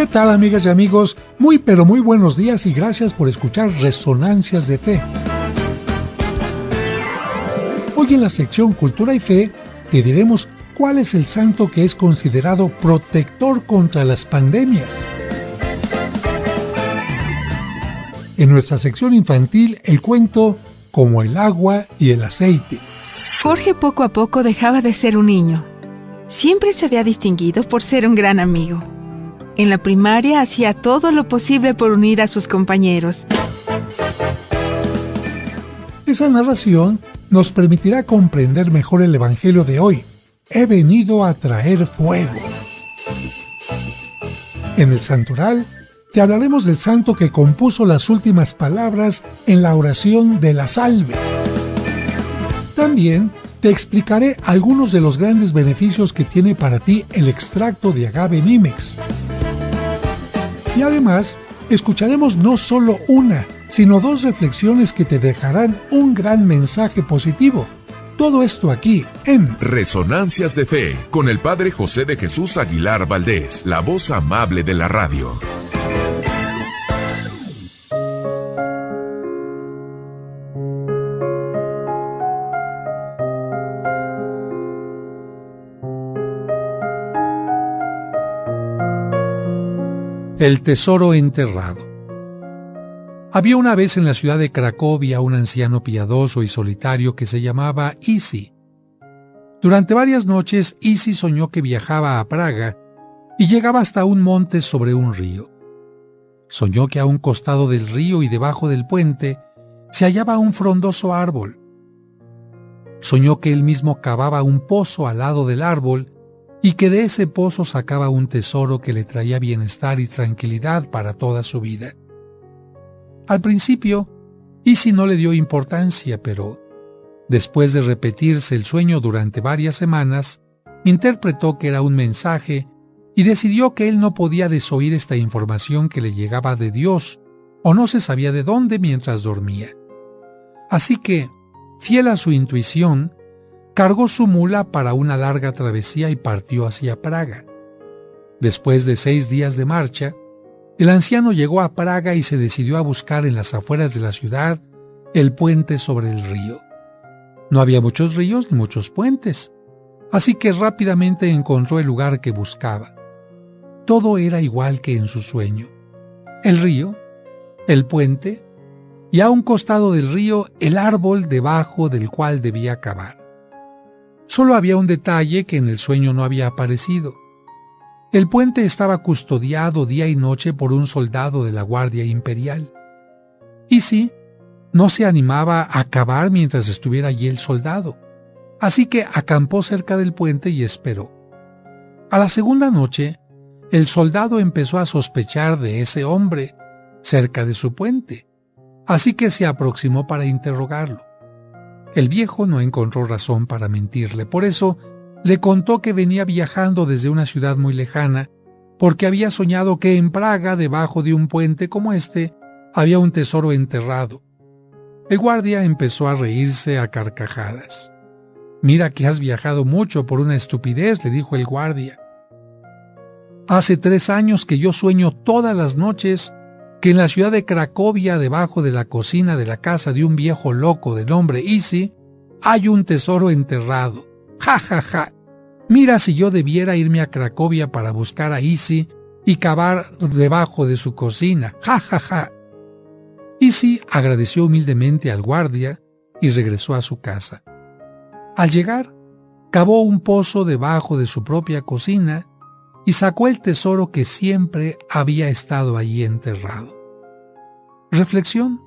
¿Qué tal, amigas y amigos? Muy pero muy buenos días y gracias por escuchar Resonancias de Fe. Hoy en la sección Cultura y Fe te diremos cuál es el santo que es considerado protector contra las pandemias. En nuestra sección infantil, el cuento Como el agua y el aceite. Jorge poco a poco dejaba de ser un niño. Siempre se había distinguido por ser un gran amigo. En la primaria hacía todo lo posible por unir a sus compañeros. Esa narración nos permitirá comprender mejor el Evangelio de hoy. He venido a traer fuego. En el santoral te hablaremos del santo que compuso las últimas palabras en la oración de la salve. También te explicaré algunos de los grandes beneficios que tiene para ti el extracto de agave Nimex. Y además, escucharemos no solo una, sino dos reflexiones que te dejarán un gran mensaje positivo. Todo esto aquí en Resonancias de Fe, con el Padre José de Jesús Aguilar Valdés, la voz amable de la radio. El tesoro enterrado. Había una vez en la ciudad de Cracovia un anciano piadoso y solitario que se llamaba Isi. Durante varias noches, Isi soñó que viajaba a Praga y llegaba hasta un monte sobre un río. Soñó que a un costado del río y debajo del puente se hallaba un frondoso árbol. Soñó que él mismo cavaba un pozo al lado del árbol y que de ese pozo sacaba un tesoro que le traía bienestar y tranquilidad para toda su vida. Al principio, Isi no le dio importancia, pero después de repetirse el sueño durante varias semanas, interpretó que era un mensaje y decidió que él no podía desoír esta información que le llegaba de Dios, o no se sabía de dónde mientras dormía. Así que, fiel a su intuición, cargó su mula para una larga travesía y partió hacia Praga. Después de 6 días de marcha, el anciano llegó a Praga y se decidió a buscar en las afueras de la ciudad el puente sobre el río. No había muchos ríos ni muchos puentes, así que rápidamente encontró el lugar que buscaba. Todo era igual que en su sueño. El río, el puente, y a un costado del río el árbol debajo del cual debía cavar. Solo había un detalle que en el sueño no había aparecido. El puente estaba custodiado día y noche por un soldado de la Guardia Imperial. Isi no se animaba a cavar mientras estuviera allí el soldado, así que acampó cerca del puente y esperó. A la segunda noche, el soldado empezó a sospechar de ese hombre cerca de su puente, así que se aproximó para interrogarlo. El viejo no encontró razón para mentirle, por eso le contó que venía viajando desde una ciudad muy lejana, porque había soñado que en Praga, debajo de un puente como este, había un tesoro enterrado. El guardia empezó a reírse a carcajadas. «Mira que has viajado mucho por una estupidez», le dijo el guardia. «Hace 3 años que yo sueño todas las noches que en la ciudad de Cracovia, debajo de la cocina de la casa de un viejo loco de nombre Isi, hay un tesoro enterrado. ¡Ja, ja, ja! Mira si yo debiera irme a Cracovia para buscar a Isi y cavar debajo de su cocina. ¡Ja, ja, ja!». Isi agradeció humildemente al guardia y regresó a su casa. Al llegar, cavó un pozo debajo de su propia cocina y sacó el tesoro que siempre había estado allí enterrado. Reflexión.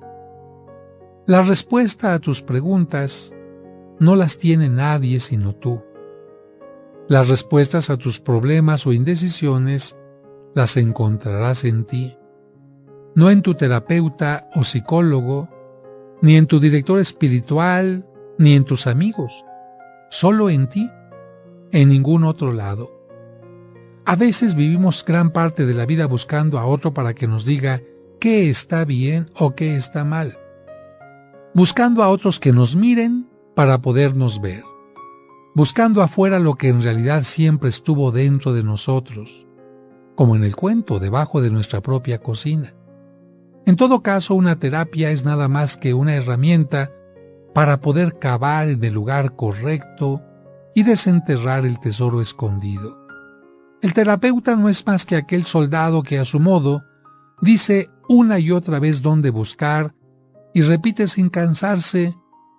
La respuesta a tus preguntas no las tiene nadie sino tú. Las respuestas a tus problemas o indecisiones las encontrarás en ti, no en tu terapeuta o psicólogo, ni en tu director espiritual, ni en tus amigos, solo en ti, en ningún otro lado. A veces vivimos gran parte de la vida buscando a otro para que nos diga qué está bien o qué está mal, buscando a otros que nos miren para podernos ver, buscando afuera lo que en realidad siempre estuvo dentro de nosotros. como en el cuento, debajo de nuestra propia cocina. En todo caso, una terapia es nada más que una herramienta para poder cavar en el lugar correcto y desenterrar el tesoro escondido. El terapeuta no es más que aquel soldado que a su modo dice una y otra vez dónde buscar y repite sin cansarse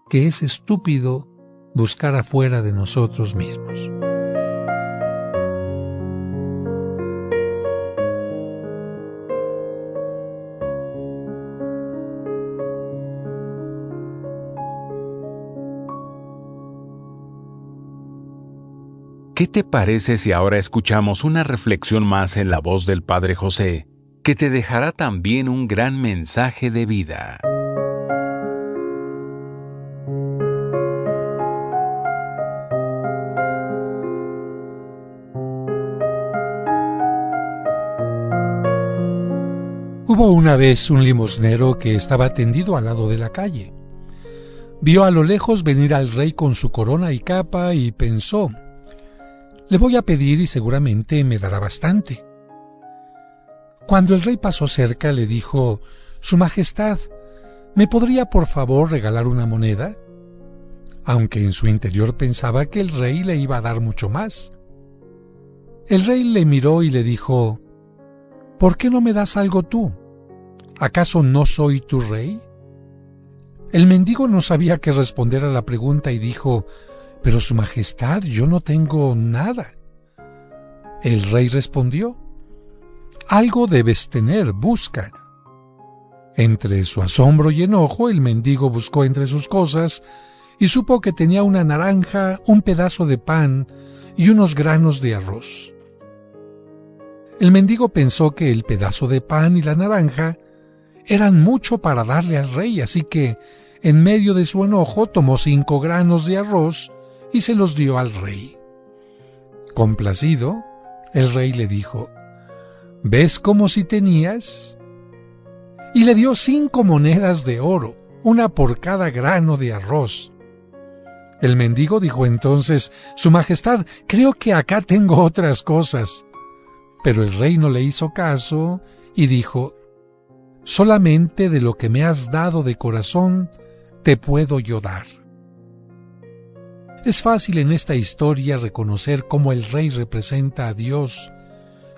que es estúpido buscar afuera de nosotros mismos. ¿Qué te parece si ahora escuchamos una reflexión más en la voz del Padre José, que te dejará también un gran mensaje de vida? Hubo una vez un limosnero que estaba tendido al lado de la calle. Vio a lo lejos venir al rey con su corona y capa y pensó: le voy a pedir y seguramente me dará bastante. Cuando el rey pasó cerca le dijo: Su Majestad, ¿me podría por favor regalar una moneda? Aunque en su interior pensaba que el rey le iba a dar mucho más. El rey le miró y le dijo: ¿por qué no me das algo tú? ¿Acaso no soy tu rey? El mendigo no sabía qué responder a la pregunta y dijo: pero Su Majestad, yo no tengo nada. El rey respondió: algo debes tener, busca. Entre su asombro y enojo, el mendigo buscó entre sus cosas y supo que tenía una naranja, un pedazo de pan y unos granos de arroz. El mendigo pensó que el pedazo de pan y la naranja eran mucho para darle al rey, así que, en medio de su enojo, tomó 5 granos de arroz y se los dio al rey. Complacido, el rey le dijo: ¿ves como si tenías? Y le dio 5 monedas de oro, una por cada grano de arroz. El mendigo dijo entonces: Su Majestad, creo que acá tengo otras cosas. Pero el rey no le hizo caso y dijo: solamente de lo que me has dado de corazón te puedo yo dar. Es fácil en esta historia reconocer cómo el rey representa a Dios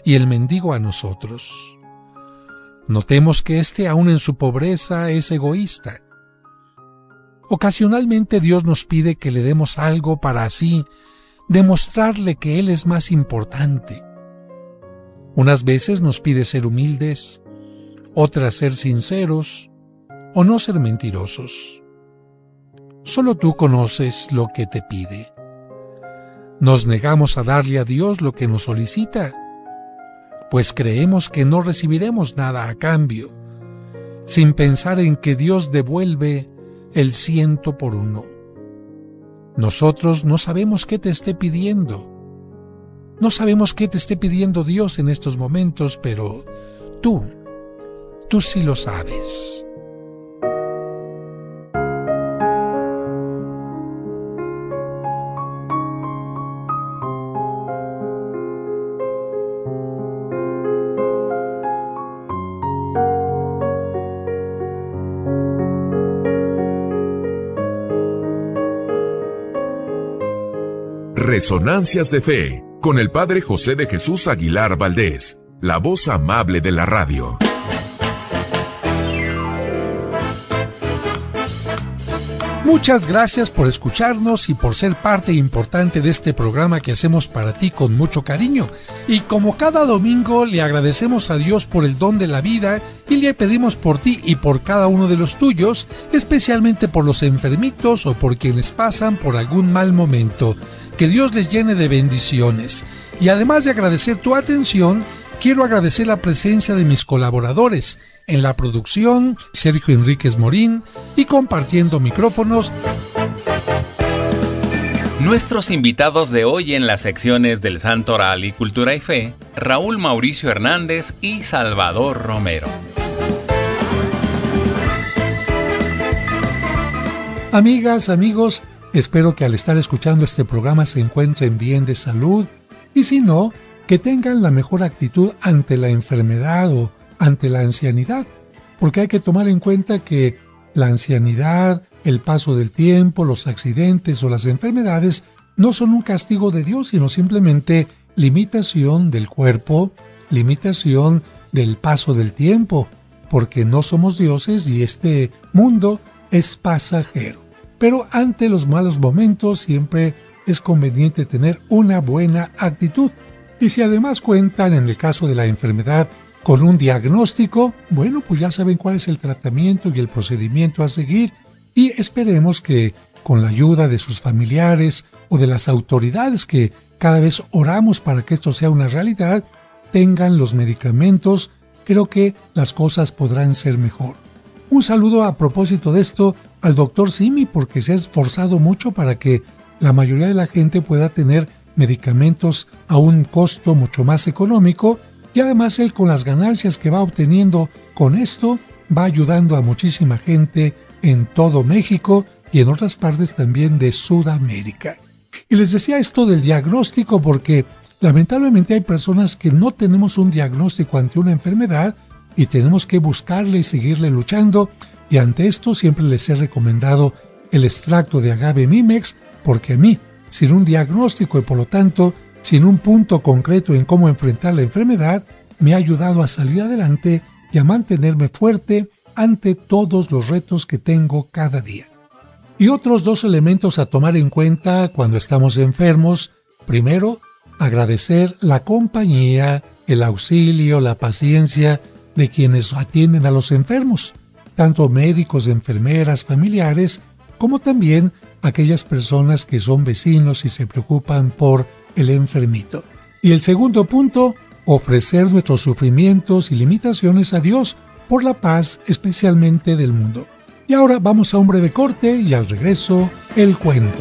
y el mendigo a nosotros. Notemos que éste, aun en su pobreza, es egoísta. Ocasionalmente Dios nos pide que le demos algo para así demostrarle que Él es más importante. Unas veces nos pide ser humildes, otras ser sinceros o no ser mentirosos. Solo tú conoces lo que te pide. Nos negamos a darle a Dios lo que nos solicita, pues creemos que no recibiremos nada a cambio, sin pensar en que Dios devuelve el 100 por 1. Nosotros no sabemos qué te esté pidiendo. No sabemos qué te esté pidiendo Dios en estos momentos, pero tú sí lo sabes. Resonancias de Fe, con el Padre José de Jesús Aguilar Valdés, la voz amable de la radio. Muchas gracias por escucharnos y por ser parte importante de este programa que hacemos para ti con mucho cariño. Y como cada domingo, le agradecemos a Dios por el don de la vida y le pedimos por ti y por cada uno de los tuyos, especialmente por los enfermitos o por quienes pasan por algún mal momento. Que Dios les llene de bendiciones. Y además de agradecer tu atención, quiero agradecer la presencia de mis colaboradores en la producción, Sergio Enríquez Morín, y compartiendo micrófonos, Nuestros invitados de hoy en las secciones del Santo Oral y Cultura y Fe, Raúl Mauricio Hernández y Salvador Romero. Amigas, amigos, espero que al estar escuchando este programa se encuentren bien de salud y si no, que tengan la mejor actitud ante la enfermedad o ante la ancianidad, porque hay que tomar en cuenta que la ancianidad, el paso del tiempo, los accidentes o las enfermedades no son un castigo de Dios, sino simplemente limitación del cuerpo, limitación del paso del tiempo, porque no somos dioses y este mundo es pasajero. Pero ante los malos momentos siempre es conveniente tener una buena actitud. Y si además cuentan, en el caso de la enfermedad, con un diagnóstico, bueno, pues ya saben cuál es el tratamiento y el procedimiento a seguir, y esperemos que con la ayuda de sus familiares o de las autoridades, que cada vez oramos para que esto sea una realidad, tengan los medicamentos. Creo que las cosas podrán ser mejor. Un saludo a propósito de esto al doctor Simi, porque se ha esforzado mucho para que la mayoría de la gente pueda tener medicamentos a un costo mucho más económico, y además él, con las ganancias que va obteniendo con esto, va ayudando a muchísima gente en todo México y en otras partes también de Sudamérica. Y les decía esto del diagnóstico porque lamentablemente hay personas que no tenemos un diagnóstico ante una enfermedad y tenemos que buscarle y seguirle luchando, y ante esto siempre les he recomendado el extracto de agave Mimex, porque a mí, sin un diagnóstico y por lo tanto sin un punto concreto en cómo enfrentar la enfermedad, me ha ayudado a salir adelante y a mantenerme fuerte ante todos los retos que tengo cada día. Y otros 2 elementos a tomar en cuenta cuando estamos enfermos: primero, agradecer la compañía, el auxilio, la paciencia de quienes atienden a los enfermos, tanto médicos, enfermeras, familiares, como también aquellas personas que son vecinos y se preocupan por el enfermito. Y el segundo punto, ofrecer nuestros sufrimientos y limitaciones a Dios por la paz, especialmente del mundo. Y ahora vamos a un breve corte y al regreso, el cuento.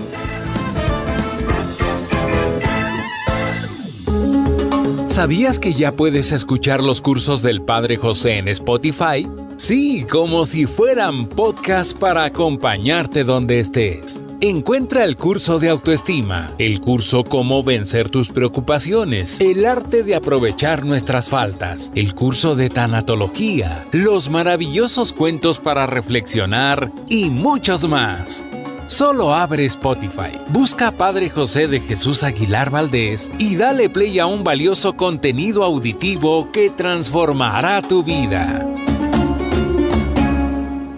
¿Sabías que ya puedes escuchar los cursos del Padre José en Spotify? Sí, como si fueran podcasts para acompañarte donde estés. Encuentra el curso de autoestima, el curso Cómo vencer tus preocupaciones, el arte de aprovechar nuestras faltas, el curso de tanatología, los maravillosos cuentos para reflexionar y muchos más. Solo abre Spotify, busca a Padre José de Jesús Aguilar Valdés y dale play a un valioso contenido auditivo que transformará tu vida.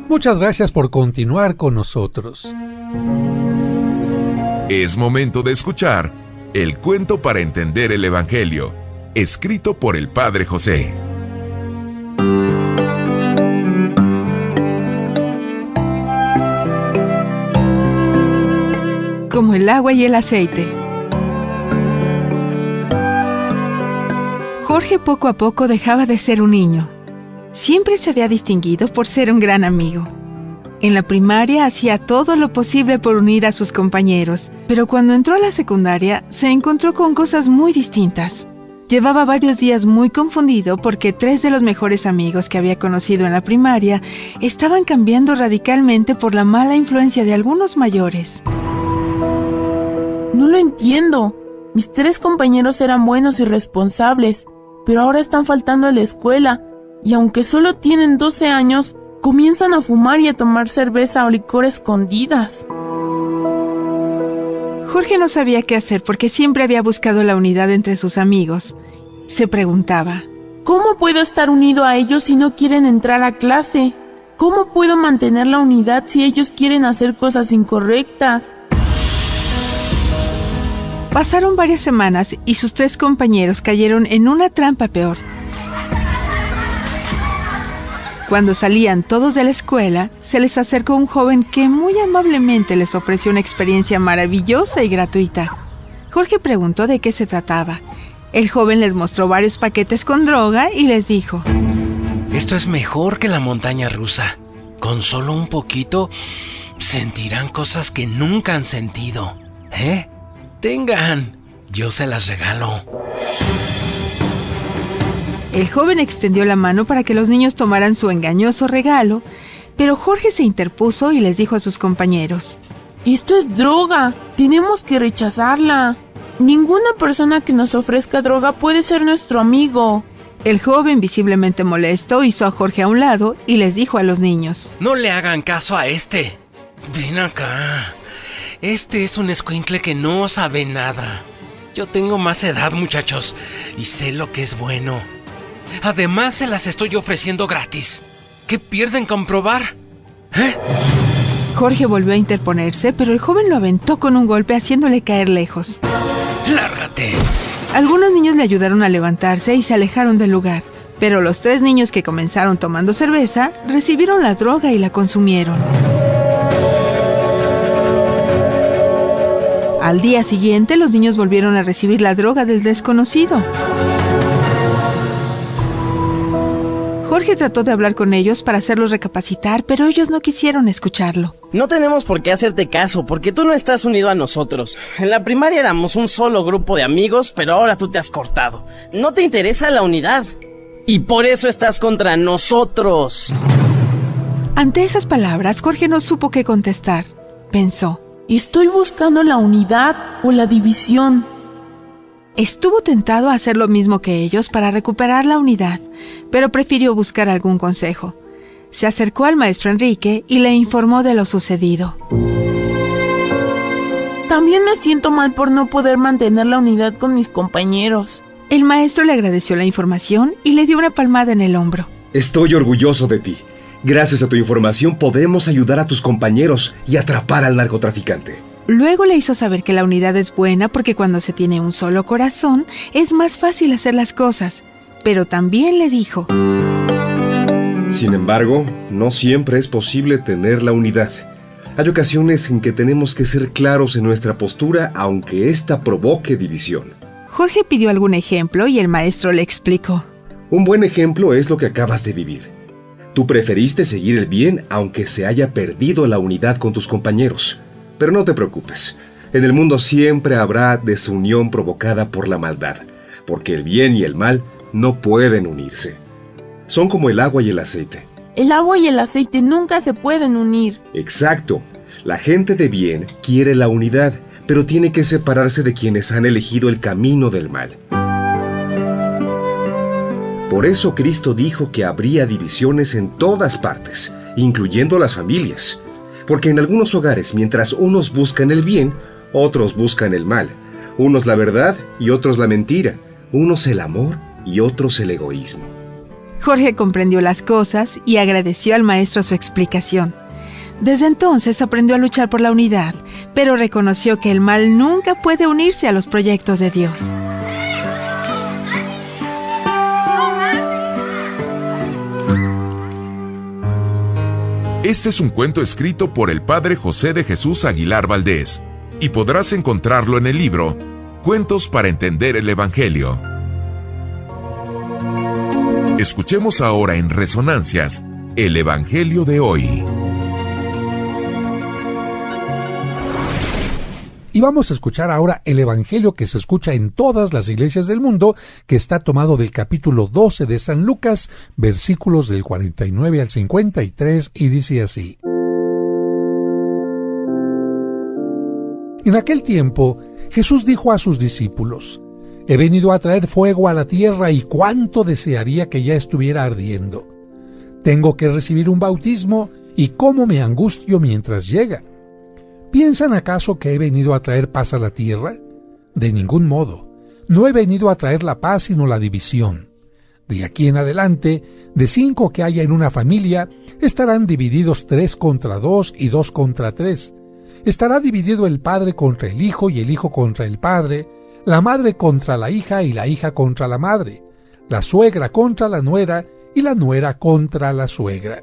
Muchas gracias por continuar con nosotros. Es momento de escuchar el cuento para entender el Evangelio, escrito por el Padre José. Como el agua y el aceite. Jorge poco a poco dejaba de ser un niño. Siempre se había distinguido por ser un gran amigo. En la primaria hacía todo lo posible por unir a sus compañeros, pero cuando entró a la secundaria se encontró con cosas muy distintas. Llevaba varios días muy confundido porque 3 de los mejores amigos que había conocido en la primaria estaban cambiando radicalmente por la mala influencia de algunos mayores. No lo entiendo. Mis 3 compañeros eran buenos y responsables, pero ahora están faltando a la escuela, y aunque solo tienen 12 años, comienzan a fumar y a tomar cerveza o licor escondidas. Jorge no sabía qué hacer porque siempre había buscado la unidad entre sus amigos. Se preguntaba: ¿cómo puedo estar unido a ellos si no quieren entrar a clase? ¿Cómo puedo mantener la unidad si ellos quieren hacer cosas incorrectas? Pasaron varias semanas y sus 3 compañeros cayeron en una trampa peor. Cuando salían todos de la escuela, se les acercó un joven que muy amablemente les ofreció una experiencia maravillosa y gratuita. Jorge preguntó de qué se trataba. El joven les mostró varios paquetes con droga y les dijo: esto es mejor que la montaña rusa. Con solo un poquito, sentirán cosas que nunca han sentido. Tengan, yo se las regalo. El joven extendió la mano para que los niños tomaran su engañoso regalo, pero Jorge se interpuso y les dijo a sus compañeros: ¡esto es droga! ¡Tenemos que rechazarla! Ninguna persona que nos ofrezca droga puede ser nuestro amigo. El joven, visiblemente molesto, hizo a Jorge a un lado y les dijo a los niños: No le hagan caso a este. Ven acá. Este es un escuincle que no sabe nada. Yo tengo más edad, muchachos, y sé lo que es bueno. Además, se las estoy ofreciendo gratis. ¿Qué pierden con probar? Jorge volvió a interponerse, pero el joven lo aventó con un golpe, haciéndole caer lejos. ¡Lárgate! Algunos niños le ayudaron a levantarse y se alejaron del lugar, pero los 3 niños que comenzaron tomando cerveza recibieron la droga y la consumieron. Al día siguiente, los niños volvieron a recibir la droga del desconocido. Jorge trató de hablar con ellos para hacerlos recapacitar, pero ellos no quisieron escucharlo. No tenemos por qué hacerte caso, porque tú no estás unido a nosotros. En la primaria éramos un solo grupo de amigos, pero ahora tú te has cortado. No te interesa la unidad. Y por eso estás contra nosotros. Ante esas palabras, Jorge no supo qué contestar. Pensó: ¿estoy buscando la unidad o la división? Estuvo tentado a hacer lo mismo que ellos para recuperar la unidad, pero prefirió buscar algún consejo. Se acercó al maestro Enrique y le informó de lo sucedido. También me siento mal por no poder mantener la unidad con mis compañeros. El maestro le agradeció la información y le dio una palmada en el hombro. Estoy orgulloso de ti. Gracias a tu información podremos ayudar a tus compañeros y atrapar al narcotraficante. Luego le hizo saber que la unidad es buena porque cuando se tiene un solo corazón es más fácil hacer las cosas, pero también le dijo: sin embargo, no siempre es posible tener la unidad. Hay ocasiones en que tenemos que ser claros en nuestra postura, aunque ésta provoque división. Jorge pidió algún ejemplo y el maestro le explicó: un buen ejemplo es lo que acabas de vivir. Tú preferiste seguir el bien aunque se haya perdido la unidad con tus compañeros. Pero no te preocupes, en el mundo siempre habrá desunión provocada por la maldad, porque el bien y el mal no pueden unirse. Son como el agua y el aceite. El agua y el aceite nunca se pueden unir. Exacto. La gente de bien quiere la unidad, pero tiene que separarse de quienes han elegido el camino del mal. Por eso Cristo dijo que habría divisiones en todas partes, incluyendo las familias. Porque en algunos hogares, mientras unos buscan el bien, otros buscan el mal. Unos la verdad y otros la mentira. Unos el amor y otros el egoísmo. Jorge comprendió las cosas y agradeció al maestro su explicación. Desde entonces aprendió a luchar por la unidad, pero reconoció que el mal nunca puede unirse a los proyectos de Dios. Este es un cuento escrito por el padre José de Jesús Aguilar Valdés y podrás encontrarlo en el libro Cuentos para entender el Evangelio. Escuchemos ahora en Resonancias el Evangelio de hoy. Y vamos a escuchar ahora el Evangelio que se escucha en todas las iglesias del mundo, que está tomado del capítulo 12 de San Lucas, versículos del 49 al 53, y dice así: En aquel tiempo, Jesús dijo a sus discípulos: He venido a traer fuego a la tierra y cuánto desearía que ya estuviera ardiendo. Tengo que recibir un bautismo y cómo me angustio mientras llega. ¿Piensan acaso que he venido a traer paz a la tierra? De ningún modo. No he venido a traer la paz sino la división. De aquí en adelante, de 5 que haya en una familia, estarán divididos 3 contra 2 y 2 contra 3. Estará dividido el padre contra el hijo y el hijo contra el padre, la madre contra la hija y la hija contra la madre, la suegra contra la nuera y la nuera contra la suegra.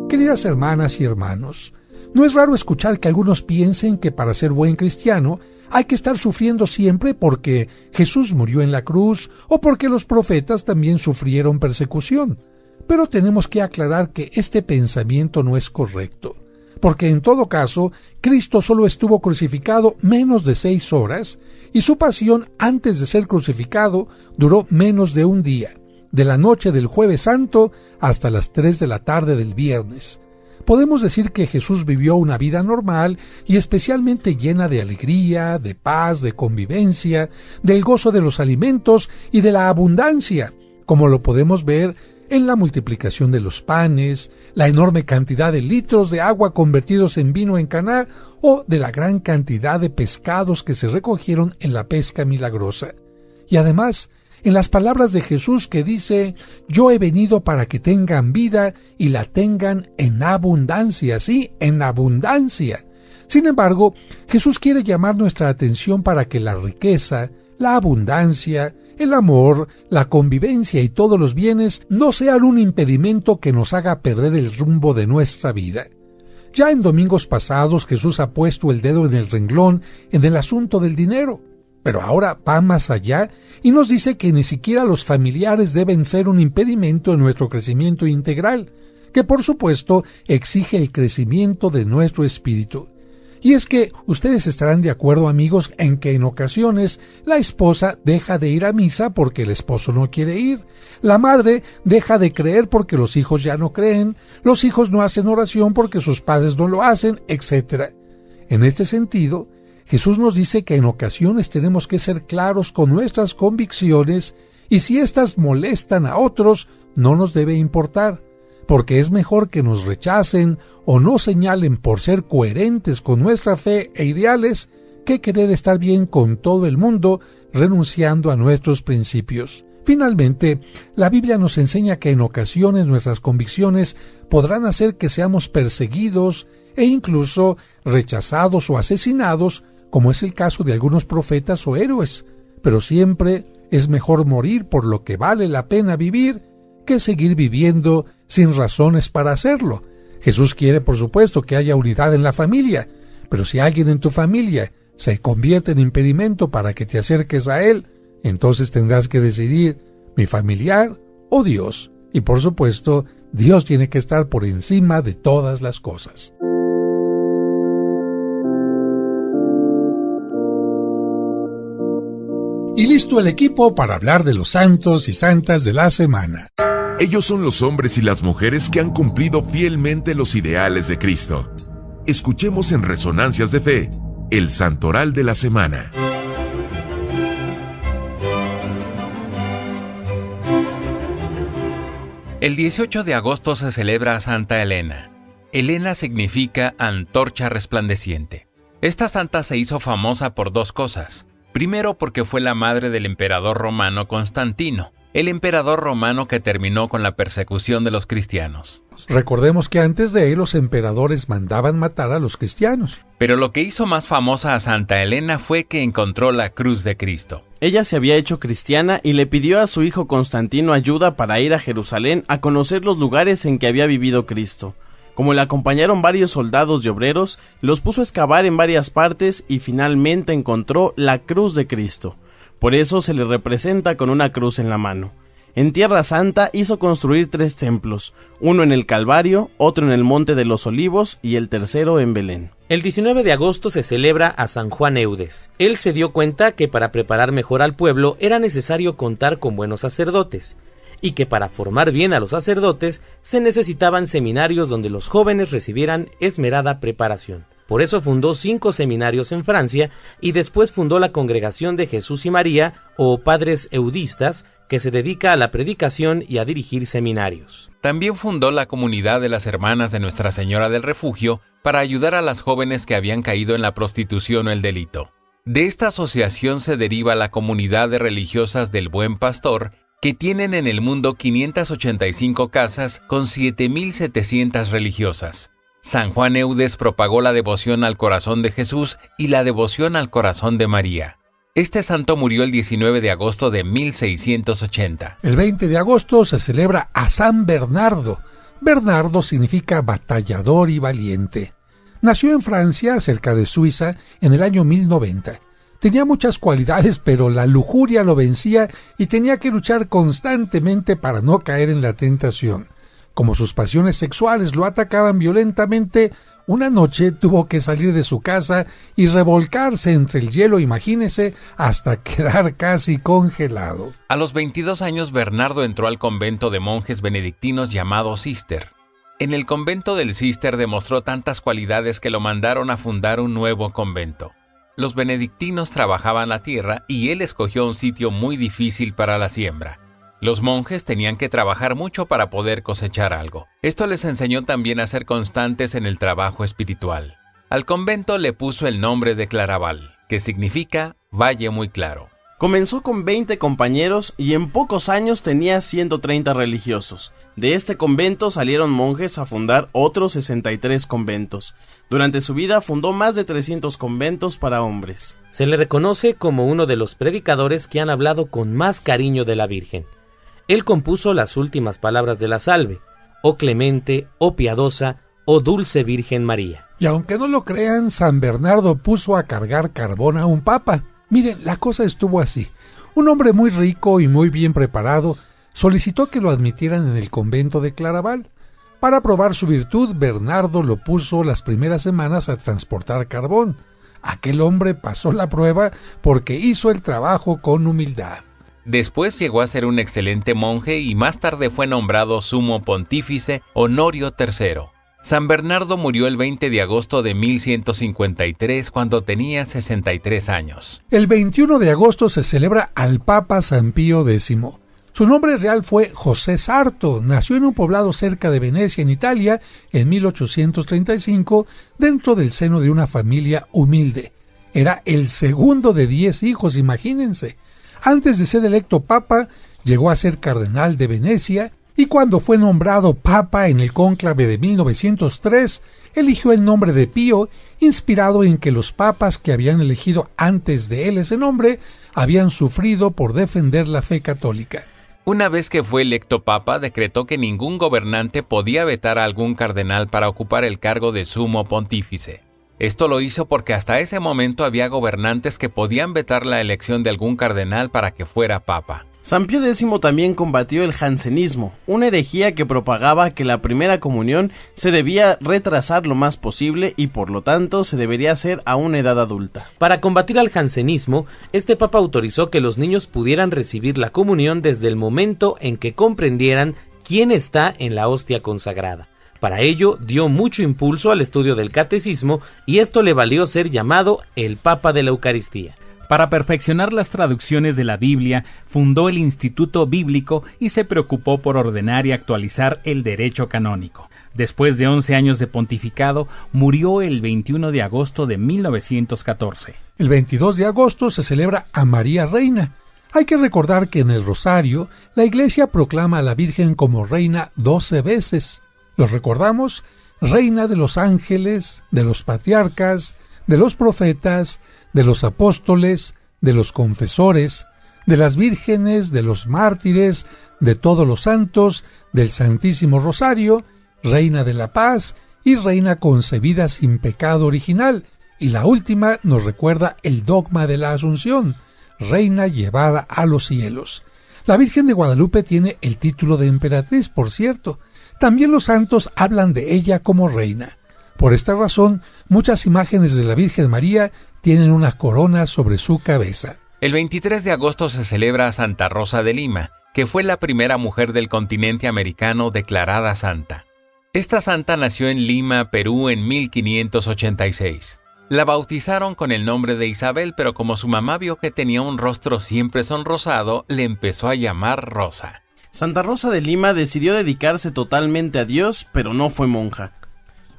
Queridas hermanas y hermanos, no es raro escuchar que algunos piensen que para ser buen cristiano hay que estar sufriendo siempre porque Jesús murió en la cruz o porque los profetas también sufrieron persecución. Pero tenemos que aclarar que este pensamiento no es correcto, porque en todo caso, Cristo solo estuvo crucificado menos de 6 horas y su pasión antes de ser crucificado duró menos de un día, de la noche del Jueves Santo hasta las 3 de la tarde del viernes. Podemos decir que Jesús vivió una vida normal y especialmente llena de alegría, de paz, de convivencia, del gozo de los alimentos y de la abundancia, como lo podemos ver en la multiplicación de los panes, la enorme cantidad de litros de agua convertidos en vino en Caná o de la gran cantidad de pescados que se recogieron en la pesca milagrosa. Y además, en las palabras de Jesús que dice: yo he venido para que tengan vida y la tengan en abundancia, sí, en abundancia. Sin embargo, Jesús quiere llamar nuestra atención para que la riqueza, la abundancia, el amor, la convivencia y todos los bienes no sean un impedimento que nos haga perder el rumbo de nuestra vida. Ya en domingos pasados Jesús ha puesto el dedo en el renglón en el asunto del dinero, pero ahora va más allá y nos dice que ni siquiera los familiares deben ser un impedimento en nuestro crecimiento integral, que por supuesto exige el crecimiento de nuestro espíritu. Y es que ustedes estarán de acuerdo, amigos, en que en ocasiones la esposa deja de ir a misa porque el esposo no quiere ir, la madre deja de creer porque los hijos ya no creen, los hijos no hacen oración porque sus padres no lo hacen, etc. En este sentido, Jesús nos dice que en ocasiones tenemos que ser claros con nuestras convicciones y si éstas molestan a otros, no nos debe importar, porque es mejor que nos rechacen o nos señalen por ser coherentes con nuestra fe e ideales que querer estar bien con todo el mundo renunciando a nuestros principios. Finalmente, la Biblia nos enseña que en ocasiones nuestras convicciones podrán hacer que seamos perseguidos e incluso rechazados o asesinados, como es el caso de algunos profetas o héroes, pero siempre es mejor morir por lo que vale la pena vivir que seguir viviendo sin razones para hacerlo. Jesús quiere, por supuesto, que haya unidad en la familia, pero si alguien en tu familia se convierte en impedimento para que te acerques a Él, entonces tendrás que decidir, mi familiar o Dios. Y por supuesto, Dios tiene que estar por encima de todas las cosas. Y listo el equipo para hablar de los santos y santas de la semana. Ellos son los hombres y las mujeres que han cumplido fielmente los ideales de Cristo. Escuchemos en Resonancias de Fe, el Santoral de la Semana. El 18 de agosto se celebra a Santa Elena. Elena significa antorcha resplandeciente. Esta santa se hizo famosa por dos cosas. Primero, porque fue la madre del emperador romano Constantino, el emperador romano que terminó con la persecución de los cristianos. Recordemos que antes de él los emperadores mandaban matar a los cristianos. Pero lo que hizo más famosa a Santa Elena fue que encontró la cruz de Cristo. Ella se había hecho cristiana y le pidió a su hijo Constantino ayuda para ir a Jerusalén a conocer los lugares en que había vivido Cristo. Como le acompañaron varios soldados y obreros, los puso a excavar en varias partes y finalmente encontró la cruz de Cristo. Por eso se le representa con una cruz en la mano. En Tierra Santa hizo construir 3 templos, uno en el Calvario, otro en el Monte de los Olivos y el tercero en Belén. El 19 de agosto se celebra a San Juan Eudes. Él se dio cuenta que para preparar mejor al pueblo era necesario contar con buenos sacerdotes, y que para formar bien a los sacerdotes se necesitaban seminarios donde los jóvenes recibieran esmerada preparación. Por eso fundó 5 seminarios en Francia y después fundó la Congregación de Jesús y María, o Padres Eudistas, que se dedica a la predicación y a dirigir seminarios. También fundó la Comunidad de las Hermanas de Nuestra Señora del Refugio para ayudar a las jóvenes que habían caído en la prostitución o el delito. De esta asociación se deriva la Comunidad de Religiosas del Buen Pastor, que tienen en el mundo 585 casas con 7.700 religiosas. San Juan Eudes propagó la devoción al corazón de Jesús y la devoción al corazón de María. Este santo murió el 19 de agosto de 1680. El 20 de agosto se celebra a San Bernardo. Bernardo significa batallador y valiente. Nació en Francia, cerca de Suiza, en el año 1090. Tenía muchas cualidades, pero la lujuria lo vencía y tenía que luchar constantemente para no caer en la tentación. Como sus pasiones sexuales lo atacaban violentamente, una noche tuvo que salir de su casa y revolcarse entre el hielo, imagínese, hasta quedar casi congelado. A los 22 años Bernardo entró al convento de monjes benedictinos llamado Cister. En el convento del Císter demostró tantas cualidades que lo mandaron a fundar un nuevo convento. Los benedictinos trabajaban la tierra y él escogió un sitio muy difícil para la siembra. Los monjes tenían que trabajar mucho para poder cosechar algo. Esto les enseñó también a ser constantes en el trabajo espiritual. Al convento le puso el nombre de Claraval, que significa Valle Muy Claro. Comenzó con 20 compañeros y en pocos años tenía 130 religiosos. De este convento salieron monjes a fundar otros 63 conventos. Durante su vida fundó más de 300 conventos para hombres. Se le reconoce como uno de los predicadores que han hablado con más cariño de la Virgen. Él compuso las últimas palabras de la salve: «Oh clemente, oh piadosa, oh dulce Virgen María». Y aunque no lo crean, San Bernardo puso a cargar carbón a un papa. Miren, la cosa estuvo así. Un hombre muy rico y muy bien preparado solicitó que lo admitieran en el convento de Claraval. Para probar su virtud, Bernardo lo puso las primeras semanas a transportar carbón. Aquel hombre pasó la prueba porque hizo el trabajo con humildad. Después llegó a ser un excelente monje y más tarde fue nombrado sumo pontífice Honorio III. San Bernardo murió el 20 de agosto de 1153 cuando tenía 63 años. El 21 de agosto se celebra al Papa San Pío X. Su nombre real fue José Sarto. Nació en un poblado cerca de Venecia, en Italia, en 1835, dentro del seno de una familia humilde. Era el segundo de 10 hijos, imagínense. Antes de ser electo papa, llegó a ser cardenal de Venecia, y cuando fue nombrado papa en el cónclave de 1903, eligió el nombre de Pío, inspirado en que los papas que habían elegido antes de él ese nombre habían sufrido por defender la fe católica. Una vez que fue electo papa, decretó que ningún gobernante podía vetar a algún cardenal para ocupar el cargo de sumo pontífice. Esto lo hizo porque hasta ese momento había gobernantes que podían vetar la elección de algún cardenal para que fuera papa. San Pío X también combatió el jansenismo, una herejía que propagaba que la primera comunión se debía retrasar lo más posible y por lo tanto se debería hacer a una edad adulta. Para combatir al jansenismo, este papa autorizó que los niños pudieran recibir la comunión desde el momento en que comprendieran quién está en la hostia consagrada. Para ello dio mucho impulso al estudio del catecismo y esto le valió ser llamado el Papa de la Eucaristía. Para perfeccionar las traducciones de la Biblia, fundó el Instituto Bíblico y se preocupó por ordenar y actualizar el derecho canónico. Después de 11 años de pontificado, murió el 21 de agosto de 1914. El 22 de agosto se celebra a María Reina. Hay que recordar que en el Rosario, la Iglesia proclama a la Virgen como reina 12 veces. ¿Los recordamos? Reina de los ángeles, de los patriarcas, de los profetas, de los apóstoles, de los confesores, de las vírgenes, de los mártires, de todos los santos, del Santísimo Rosario, Reina de la Paz y Reina concebida sin pecado original. Y la última nos recuerda el dogma de la Asunción, Reina llevada a los cielos. La Virgen de Guadalupe tiene el título de emperatriz, por cierto. También los santos hablan de ella como reina. Por esta razón, muchas imágenes de la Virgen María tienen una corona sobre su cabeza. El 23 de agosto se celebra a Santa Rosa de Lima, que fue la primera mujer del continente americano declarada santa. Esta santa nació en Lima, Perú, en 1586. La bautizaron con el nombre de Isabel, pero como su mamá vio que tenía un rostro siempre sonrosado, le empezó a llamar Rosa. Santa Rosa de Lima decidió dedicarse totalmente a Dios, pero no fue monja.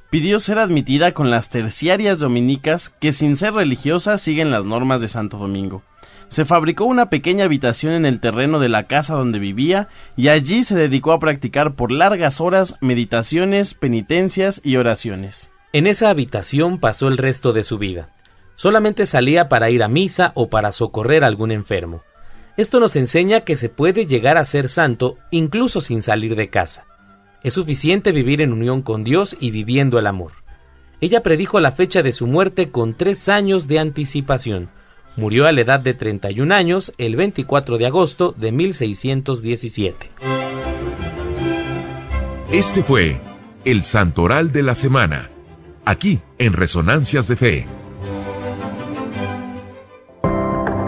Pidió ser admitida con las terciarias dominicas que sin ser religiosas siguen las normas de Santo Domingo. Se fabricó una pequeña habitación en el terreno de la casa donde vivía y allí se dedicó a practicar por largas horas meditaciones, penitencias y oraciones. En esa habitación pasó el resto de su vida. Solamente salía para ir a misa o para socorrer a algún enfermo. Esto nos enseña que se puede llegar a ser santo incluso sin salir de casa. Es suficiente vivir en unión con Dios y viviendo el amor. Ella predijo la fecha de su muerte con 3 años de anticipación. Murió a la edad de 31 años el 24 de agosto de 1617. Este fue el Santoral de la Semana, aquí en Resonancias de Fe.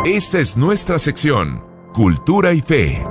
Esta es nuestra sección, Cultura y Fe.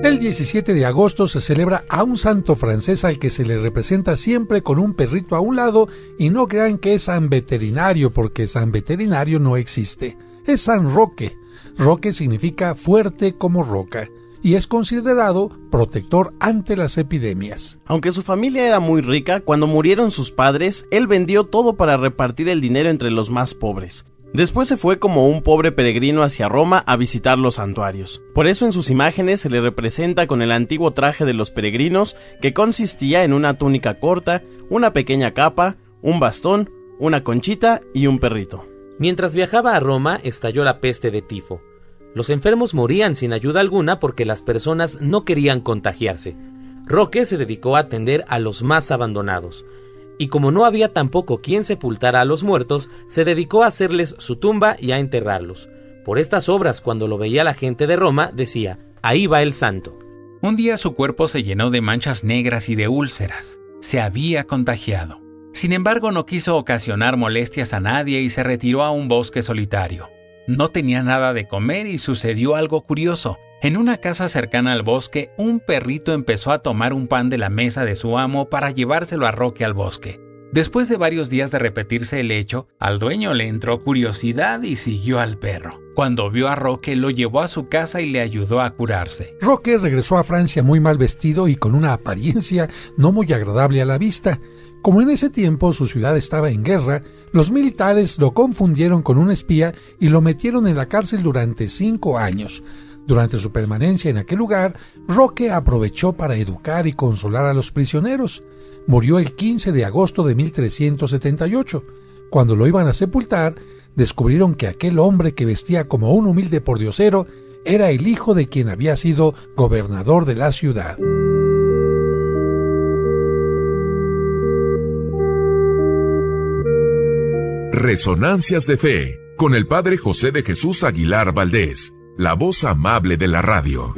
El 17 de agosto se celebra a un santo francés al que se le representa siempre con un perrito a un lado, y no crean que es San Veterinario, porque San Veterinario no existe. Es San Roque. Roque significa fuerte como roca, y es considerado protector ante las epidemias. Aunque su familia era muy rica, cuando murieron sus padres, él vendió todo para repartir el dinero entre los más pobres. Después se fue como un pobre peregrino hacia Roma a visitar los santuarios. Por eso en sus imágenes se le representa con el antiguo traje de los peregrinos, que consistía en una túnica corta, una pequeña capa, un bastón, una conchita y un perrito. Mientras viajaba a Roma, estalló la peste de tifo. Los enfermos morían sin ayuda alguna porque las personas no querían contagiarse. Roque se dedicó a atender a los más abandonados. Y como no había tampoco quien sepultara a los muertos, se dedicó a hacerles su tumba y a enterrarlos. Por estas obras, cuando lo veía la gente de Roma, decía: ahí va el santo. Un día su cuerpo se llenó de manchas negras y de úlceras. Se había contagiado. Sin embargo, no quiso ocasionar molestias a nadie y se retiró a un bosque solitario. No tenía nada de comer y sucedió algo curioso. En una casa cercana al bosque, un perrito empezó a tomar un pan de la mesa de su amo para llevárselo a Roque al bosque. Después de varios días de repetirse el hecho, al dueño le entró curiosidad y siguió al perro. Cuando vio a Roque, lo llevó a su casa y le ayudó a curarse. Roque regresó a Francia muy mal vestido y con una apariencia no muy agradable a la vista. Como en ese tiempo su ciudad estaba en guerra, los militares lo confundieron con un espía y lo metieron en la cárcel durante 5 años. Durante su permanencia en aquel lugar, Roque aprovechó para educar y consolar a los prisioneros. Murió el 15 de agosto de 1378. Cuando lo iban a sepultar, descubrieron que aquel hombre que vestía como un humilde pordiosero era el hijo de quien había sido gobernador de la ciudad. Resonancias de Fe, con el Padre José de Jesús Aguilar Valdés, la voz amable de la radio.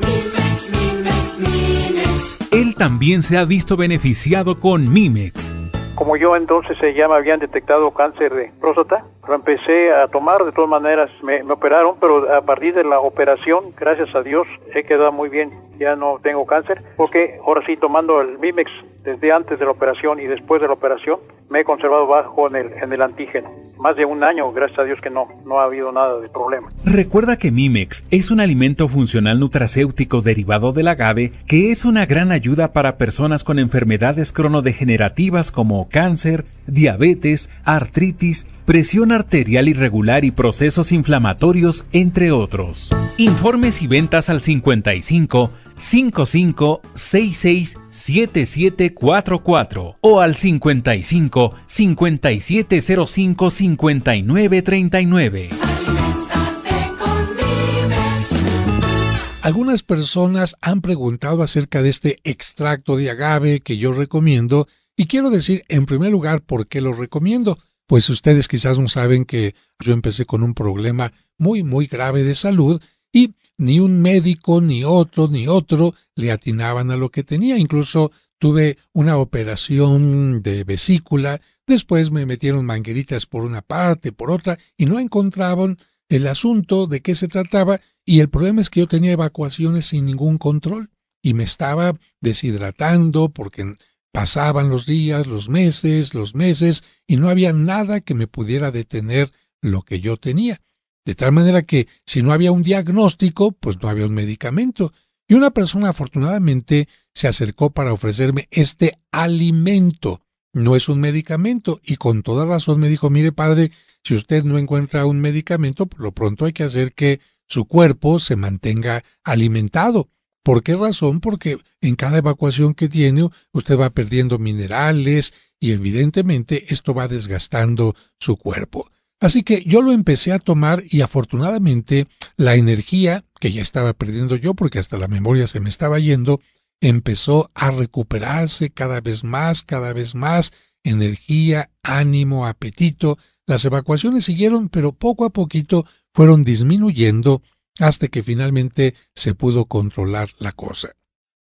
Él también se ha visto beneficiado con Mimex. Como yo entonces ya me habían detectado cáncer de próstata, pero empecé a tomar, de todas maneras me operaron, pero a partir de la operación, gracias a Dios, he quedado muy bien, ya no tengo cáncer, porque ahora sí, tomando el Mimex desde antes de la operación y después de la operación, me he conservado bajo en el antígeno. Más de un año, gracias a Dios que no ha habido nada de problema. Recuerda que Mimex es un alimento funcional nutracéutico derivado del agave que es una gran ayuda para personas con enfermedades cronodegenerativas como cáncer, diabetes, artritis, presión arterial irregular y procesos inflamatorios, entre otros. Informes y ventas al 55 55 66 7744 o al 55 5705 5939. Algunas personas han preguntado acerca de este extracto de agave que yo recomiendo, y quiero decir en primer lugar por qué lo recomiendo. Pues ustedes quizás no saben que yo empecé con un problema muy grave de salud y ni un médico, ni otro le atinaban a lo que tenía. Incluso tuve una operación de vesícula, después me metieron mangueritas por una parte, por otra, y no encontraban el asunto de qué se trataba, y el problema es que yo tenía evacuaciones sin ningún control, y me estaba deshidratando porque pasaban los días, los meses, y no había nada que me pudiera detener lo que yo tenía. De tal manera que si no había un diagnóstico, pues no había un medicamento. Y una persona afortunadamente se acercó para ofrecerme este alimento. No es un medicamento. Y con toda razón me dijo: mire, padre, si usted no encuentra un medicamento, por lo pronto hay que hacer que su cuerpo se mantenga alimentado. ¿Por qué razón? Porque en cada evacuación que tiene, usted va perdiendo minerales y evidentemente esto va desgastando su cuerpo. Así que yo lo empecé a tomar y afortunadamente la energía que ya estaba perdiendo yo, porque hasta la memoria se me estaba yendo, empezó a recuperarse cada vez más, energía, ánimo, apetito. Las evacuaciones siguieron, pero poco a poquito fueron disminuyendo hasta que finalmente se pudo controlar la cosa.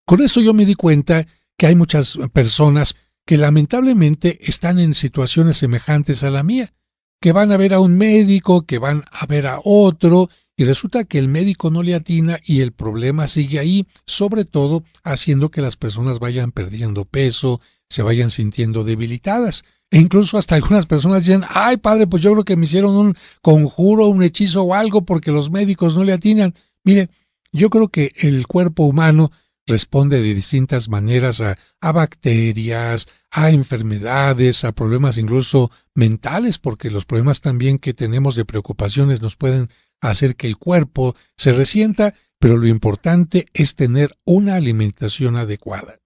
Con esto yo me di cuenta que hay muchas personas que lamentablemente están en situaciones semejantes a la mía, que van a ver a un médico, que van a ver a otro, Y resulta que el médico no le atina y el problema sigue ahí, sobre todo haciendo que las personas vayan perdiendo peso, se vayan sintiendo debilitadas. E incluso hasta algunas personas dicen, ay padre, pues yo creo que me hicieron un conjuro, un hechizo o algo porque los médicos no le atinan. Mire, yo creo que el cuerpo humano responde de distintas maneras a bacterias, a enfermedades, a problemas incluso mentales, porque los problemas también que tenemos de preocupaciones nos pueden hacer que el cuerpo se resienta, pero lo importante es tener una alimentación adecuada.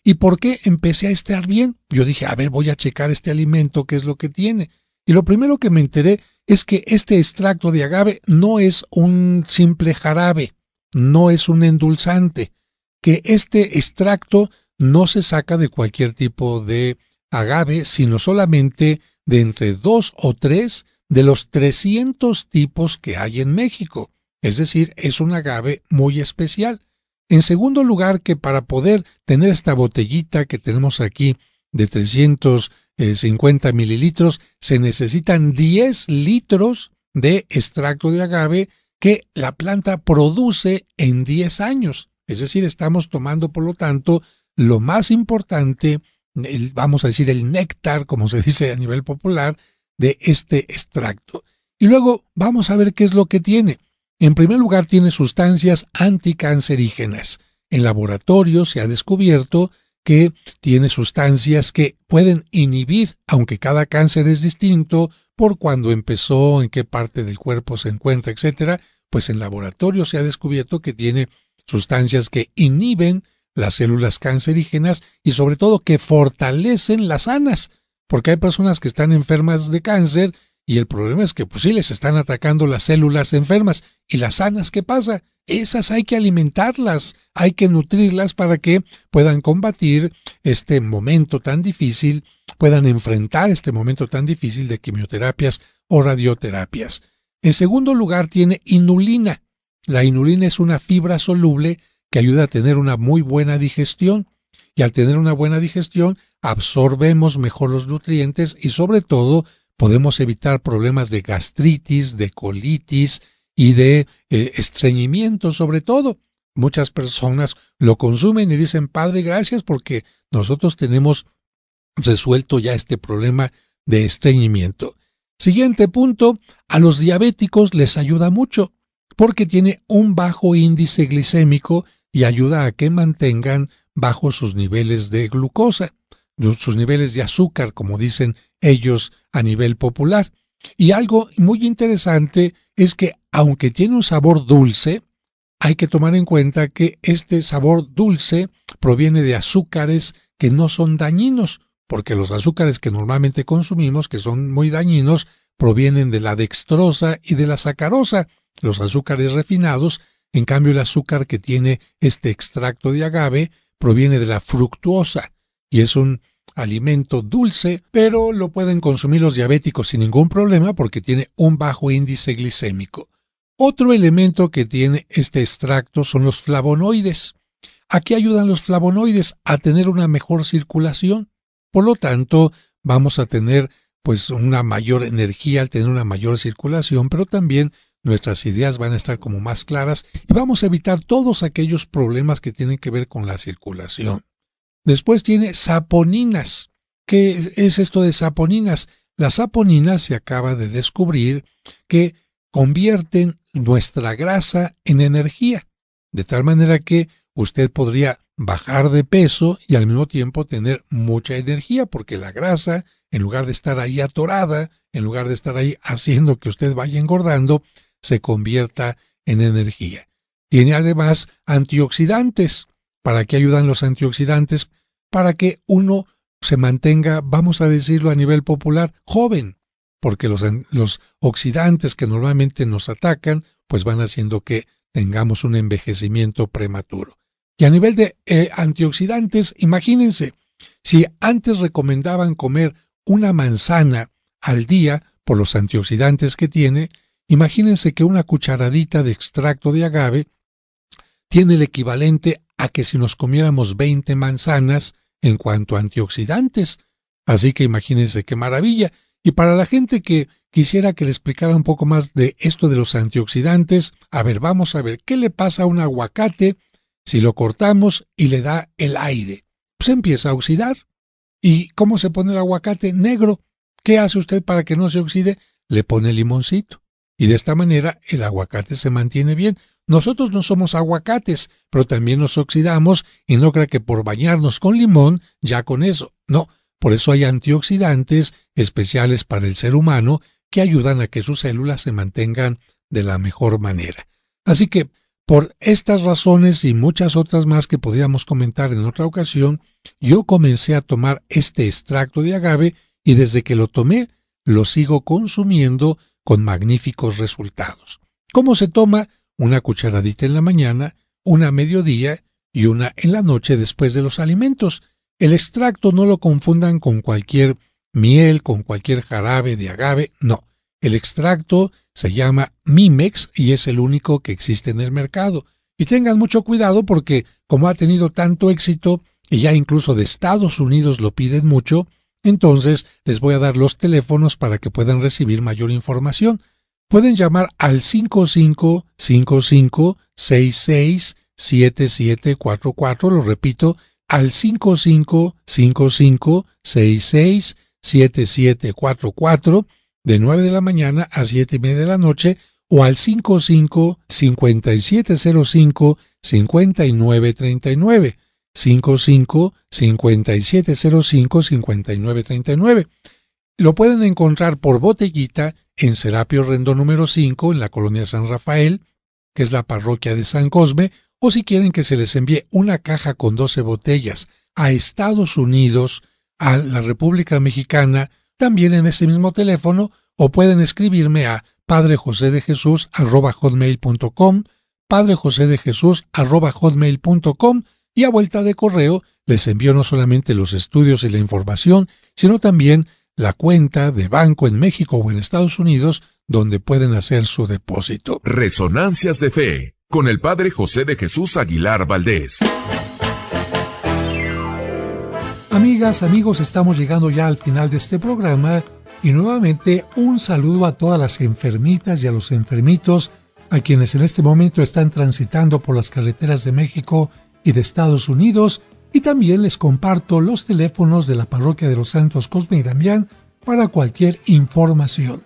¿Y por qué empecé a estar bien? Yo dije, a ver, voy a checar este alimento, qué es lo que tiene. Y lo primero que me enteré es que este extracto de agave no es un simple jarabe, no es un endulzante, que este extracto no se saca de cualquier tipo de agave, sino solamente de entre 2 o 3 de los 300 tipos que hay en México. Es decir, es un agave muy especial. En segundo lugar, que para poder tener esta botellita que tenemos aquí de 350 mililitros, se necesitan 10 litros de extracto de agave que la planta produce en 10 años. Es decir, estamos tomando, por lo tanto, lo más importante, vamos a decir el néctar, como se dice a nivel popular, de este extracto. Y luego vamos a ver qué es lo que tiene. En primer lugar, tiene sustancias anticancerígenas. En laboratorio se ha descubierto que tiene sustancias que pueden inhibir, aunque cada cáncer es distinto, por cuándo empezó, en qué parte del cuerpo se encuentra, etcétera, pues en laboratorio se ha descubierto que tiene sustancias que inhiben las células cancerígenas y sobre todo que fortalecen las sanas, porque hay personas que están enfermas de cáncer y el problema es que pues sí les están atacando las células enfermas y las sanas, ¿qué pasa? Esas hay que alimentarlas, hay que nutrirlas para que puedan combatir este momento tan difícil, puedan enfrentar este momento tan difícil de quimioterapias o radioterapias. En segundo lugar, tiene inulina. La inulina es una fibra soluble que ayuda a tener una muy buena digestión. Y al tener una buena digestión, absorbemos mejor los nutrientes y sobre todo podemos evitar problemas de gastritis, de colitis y de estreñimiento sobre todo. Muchas personas lo consumen y dicen, Padre, gracias porque nosotros tenemos resuelto ya este problema de estreñimiento. Siguiente punto, a los diabéticos les ayuda mucho porque tiene un bajo índice glicémico y ayuda a que mantengan bajos sus niveles de glucosa, sus niveles de azúcar, como dicen ellos a nivel popular. Y algo muy interesante es que, aunque tiene un sabor dulce, hay que tomar en cuenta que este sabor dulce proviene de azúcares que no son dañinos, porque los azúcares que normalmente consumimos, que son muy dañinos, provienen de la dextrosa y de la sacarosa, los azúcares refinados. En cambio, el azúcar que tiene este extracto de agave proviene de la fructuosa y es un alimento dulce, pero lo pueden consumir los diabéticos sin ningún problema porque tiene un bajo índice glicémico. Otro elemento que tiene este extracto son los flavonoides. Aquí ayudan los flavonoides a tener una mejor circulación. Por lo tanto, vamos a tener pues una mayor energía al tener una mayor circulación, pero también nuestras ideas van a estar como más claras y vamos a evitar todos aquellos problemas que tienen que ver con la circulación. Después tiene saponinas. ¿Qué es esto de saponinas? Las saponinas se acaba de descubrir que convierten nuestra grasa en energía, de tal manera que usted podría bajar de peso y al mismo tiempo tener mucha energía, porque la grasa, en lugar de estar ahí atorada, en lugar de estar ahí haciendo que usted vaya engordando, se convierta en energía. Tiene además antioxidantes. ¿Para qué ayudan los antioxidantes? Para que uno se mantenga, vamos a decirlo a nivel popular, joven, porque los oxidantes que normalmente nos atacan, pues van haciendo que tengamos un envejecimiento prematuro. Y a nivel de antioxidantes, imagínense, si antes recomendaban comer una manzana al día por los antioxidantes que tiene, imagínense que una cucharadita de extracto de agave tiene el equivalente a que si nos comiéramos 20 manzanas en cuanto a antioxidantes. Así que imagínense qué maravilla. Y para la gente que quisiera que le explicara un poco más de esto de los antioxidantes. A ver, vamos a ver, ¿qué le pasa a un aguacate si lo cortamos y le da el aire? Pues empieza a oxidar. ¿Y cómo se pone el aguacate? Negro. ¿Qué hace usted para que no se oxide? Le pone limoncito. Y de esta manera el aguacate se mantiene bien. Nosotros no somos aguacates, pero también nos oxidamos, y no crea que por bañarnos con limón, ya con eso. No, por eso hay antioxidantes especiales para el ser humano que ayudan a que sus células se mantengan de la mejor manera. Así que, por estas razones y muchas otras más que podríamos comentar en otra ocasión, yo comencé a tomar este extracto de agave y desde que lo tomé, lo sigo consumiendo con magníficos resultados. ¿Cómo se toma? Una cucharadita en la mañana, una a mediodía y una en la noche después de los alimentos. El extracto no lo confundan con cualquier miel, con cualquier jarabe de agave, no. El extracto se llama Mimex y es el único que existe en el mercado. Y tengan mucho cuidado porque, como ha tenido tanto éxito y ya incluso de Estados Unidos lo piden mucho, entonces les voy a dar los teléfonos para que puedan recibir mayor información. Pueden llamar al 5555-667744, lo repito, al 5555-667744, de 9 de la mañana a 7:30 de la noche, o al 55-5705-5939, 55-5705-5939. Lo pueden encontrar por botellita en Serapio Rendón número 5, en la colonia San Rafael, que es la parroquia de San Cosme, o si quieren que se les envíe una caja con 12 botellas a Estados Unidos, a la República Mexicana, también en ese mismo teléfono, o pueden escribirme a padrejosedejesus@hotmail.com, padrejosedejesus@hotmail.com, y a vuelta de correo les envío no solamente los estudios y la información, sino también la cuenta de banco en México o en Estados Unidos donde pueden hacer su depósito. Resonancias de Fe, con el Padre José de Jesús Aguilar Valdés. Amigas, amigos, estamos llegando ya al final de este programa y nuevamente un saludo a todas las enfermitas y a los enfermitos, a quienes en este momento están transitando por las carreteras de México y de Estados Unidos, y también les comparto los teléfonos de la parroquia de los Santos Cosme y Damián para cualquier información.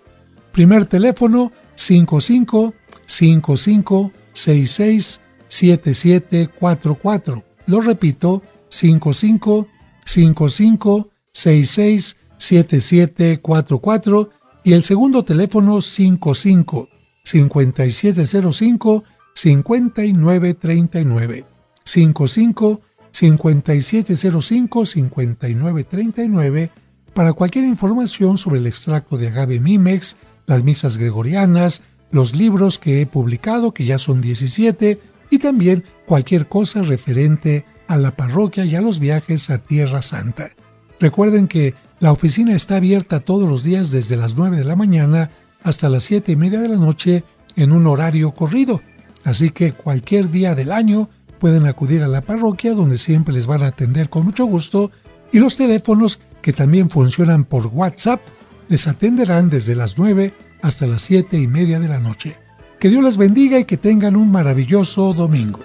Primer teléfono 55-55-66-7744. Lo repito, 55-55-66-7744. Y el segundo teléfono 55-5705-5939. 55-5705-5939 para cualquier información sobre el extracto de agave Mimex, las misas gregorianas, los libros que he publicado, que ya son 17, y también cualquier cosa referente a la parroquia y a los viajes a Tierra Santa. Recuerden que la oficina está abierta todos los días desde las 9 de la mañana hasta las 7:30 de la noche en un horario corrido, así que cualquier día del año pueden acudir a la parroquia donde siempre les van a atender con mucho gusto, y los teléfonos que también funcionan por WhatsApp les atenderán desde las 9 hasta las 7:30 de la noche. Que Dios les bendiga y que tengan un maravilloso domingo.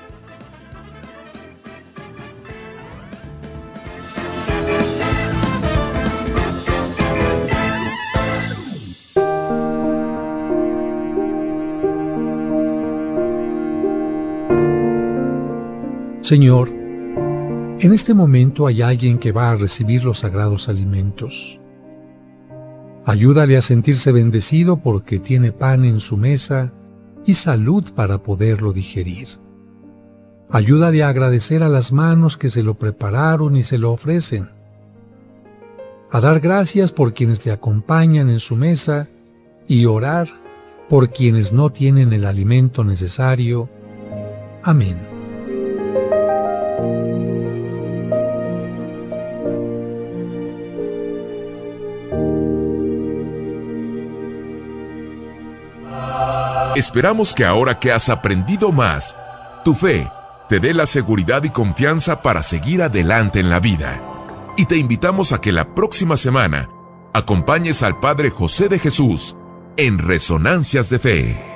Señor, en este momento hay alguien que va a recibir los sagrados alimentos. Ayúdale a sentirse bendecido porque tiene pan en su mesa y salud para poderlo digerir. Ayúdale a agradecer a las manos que se lo prepararon y se lo ofrecen. A dar gracias por quienes le acompañan en su mesa y orar por quienes no tienen el alimento necesario. Amén. Esperamos que ahora que has aprendido más, tu fe te dé la seguridad y confianza para seguir adelante en la vida. Y te invitamos a que la próxima semana acompañes al Padre José de Jesús en Resonancias de Fe.